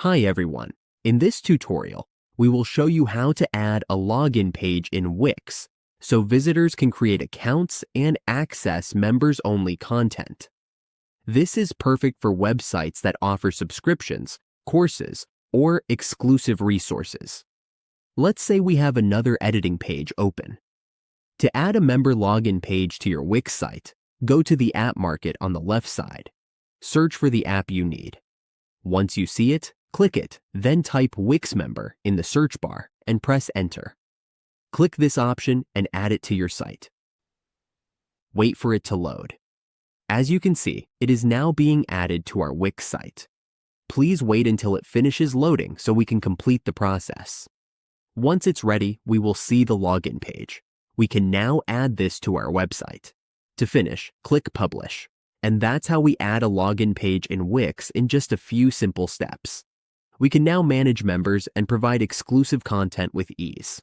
Hi everyone. In this tutorial, we will show you how to add a login page in Wix so visitors can create accounts and access members-only content. This is perfect for websites that offer subscriptions, courses, or exclusive resources. Let's say we have another editing page open. To add a member login page to your Wix site, go to the app market on the left side. Search for the app you need. Once you see it, click it, then type Wix member in the search bar and press enter. Click this option and add it to your site. Wait for it to load. As you can see, it is now being added to our Wix site. Please wait until it finishes loading so we can complete the process. Once it's ready, we will see the login page. We can now add this to our website. To finish, click Publish. And that's how we add a login page in Wix in just a few simple steps. We can now manage members and provide exclusive content with ease.